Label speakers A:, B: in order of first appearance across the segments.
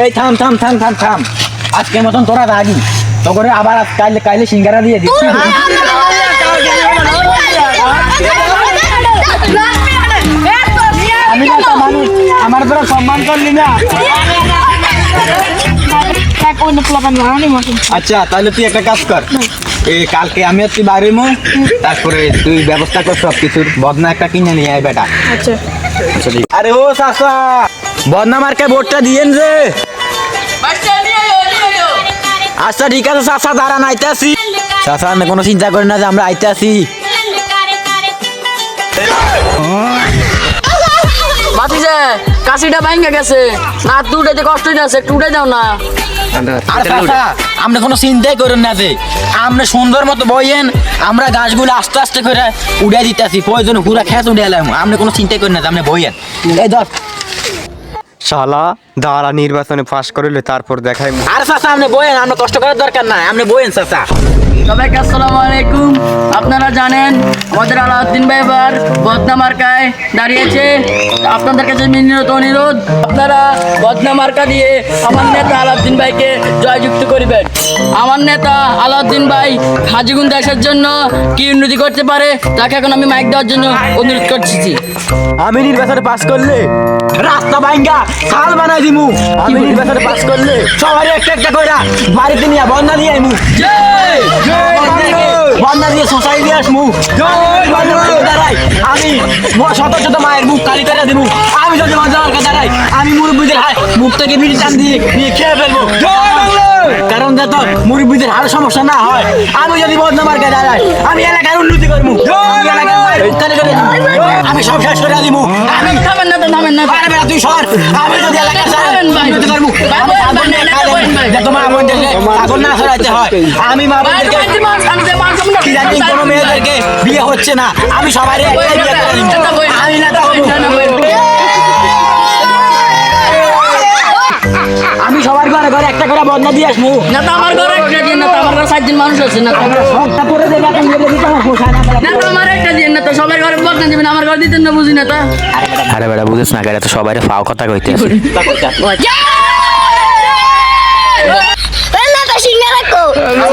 A: এই থাম থাম থাম থাম থাম, আজকের মতন তোরা রাগি তো করে আবার কাইলে সিঙ্গারা দিয়ে দিস। আমি না মানুষ, আমার তোরা সম্মান করলি না। আচ্ছা তাহলে তুই একটা কাজ কর, এই কালকে আমি আর তুই বাড়িমো, তারপরে তুই ব্যবস্থা কর সব কিছুর, বদনা একটা কিনে নিয়ে আয় বেটা।
B: আচ্ছা
A: আরে ও চাচা, বদনা মার্কে ভোটটা দিয়েন যে। আচ্ছা ঠিক আছে চাচা, দাঁড়ান আইতে আসি। চাচা কোনো চিন্তা করেন না যে আমরা আইতে আসি।
B: বাতিজে কাশিটা ভাঙা গেছে না, তুটাইতে কষ্ট হইতাছে, একটু উঠে দাও না।
A: আর চাচা আমরা কোনো চিন্তাই করেন না যে, আমরা সুন্দর মতো বইয়েন, আমরা গাছগুলো আস্তে আস্তে করে উড়ে দিতেছি, প্রয়োজন পুরা খেত উড়ে এলাম, আমরা কোনো চিন্তাই করেন না যে আমরা বইয়েন। এই ধর
C: শালা দাঁড়া, নির্বাচনে পাশ করলে তারপর দেখাই।
A: আর চাচা আপনি বইয়েন, আমরা কষ্ট করার দরকার নাই, আপনি বইয়েন চাচা।
B: সবাইকে আসসালামু আলাইকুম। আপনারা জানেন আমাদের আলাউদ্দিন ভাই এবার বদনা মার্কায় দাঁড়িয়েছে। আপনাদের কাছে বিনীত অনুরোধ, আপনারা বদনা মার্কা দিয়ে আমার নেতা আলাউদ্দিন ভাইকে জয়যুক্ত করিবেন। আমার নেতা আলাউদ্দিন ভাই হাজিগুন দেশের জন্য কি উন্নতি করতে পারে তাকে এখন আমি মাইক দেওয়ার জন্য অনুরোধ করছি।
A: আমি নির্বাচনে পাস করলে রাস্তা ভাঙ্গা খাল বানাই দিমু। আমি নির্বাচনে পাস করলে সবারই একটা একটা কইরা বাড়িতে নিয়ে বন্যা দিয়ে আইমু। বন্যা দিয়ে সোসাইটি দিয়ে আসমু। দাঁড়াই আমি শত শত মায়ের মুখ কালি করে দিমু। আমি যদি বন্যা দাঁড়াই, আমি মুরব্বীদের মুখ থেকে বিড়ি টান দিয়ে নিয়ে খেয়ে ফেলবো। কারণ যাতে মুরব্বীদের আরো সমস্যা না হয়, আমি যদি বদনা মার্কায় দাঁড়াই, আমি এলাকার উন্নতি করবো। আমি সব শেষ করে দিমু।
B: থামেন না তো, থামেন না।
A: আরে বেটা তুই সর, আমি যদি এলাকার উন্নতি করবো, তোমার আমার দেশে আগুন না ছড়াইতে হয়। আমি মা বোনদেরকে কোনো মেয়েদেরকে বিয়ে হচ্ছে না, আমি সবাই আমি না আমি সবার ঘরে ঘরে একটা করে বদনা দিয়ে আসবো।
B: না তো আমার ঘরে একটা দিন, না তো আমার ঘরে 7 জন মানুষ আছে, না তো
A: করে দেবে এখন দিতে আমার পোষায় না।
B: না তো আমার একটা দিন, না তো সবার ঘরে বদনা দিবেন, আমার ঘরে দিতেন না, বুঝি না তা।
D: আরে বেটা বুঝিস না, তো সবাই ফাও কথা কইতে আছে।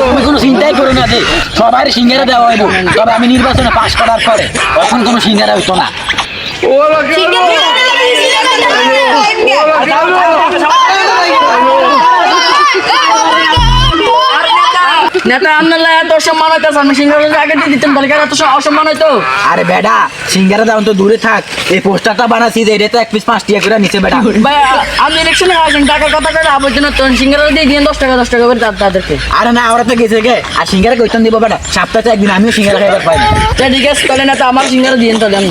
A: তুমি কোনো চিন্তাই করো না যে সবাই সিঙ্গারা দেওয়া হইব, তবে আমি নির্বাচনে পাশ করার পরে তখন কোনো সিঙ্গারা হইতো না।
B: নেতা আপনারা এত সম্মান হইতেছে, আমি সিঙ্গারা আগে দিয়ে দিতেন, তাহলে এত অসম্মান হইতো।
A: আরে বেটা সিঙ্গারা দাও তো দূরে থাক, এই পোস্টারটা বানাচ্ছি যে এটা তো 1 পিস 5 টাকা করে নিচে বেটা।
B: ভাই আপনি ইলেকশনে আসেন, টাকা কথা করে আবর্জনা তো সিঙ্গারা দিয়ে দিন 10 টাকা করে তাদেরকে।
A: আরে না ওরা তো গেছে গে, আর সিঙ্গারা কইতন দিব বেটা, সপ্তাহে একদিন আমিও সিঙ্গারা খাইবার পাই না।
B: ঠিক আছে তাহলে নেতা আমার সিঙ্গারা দিন তাহলে আমি।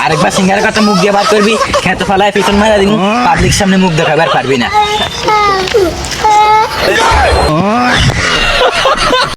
A: আরেকবার সিঙ্গারের কথা মুখ দিয়ে বার করবি, খেতে ফেলায় পিছন মারা দিবি, পাবলিক সামনে মুখ দেখাবার পারবি না।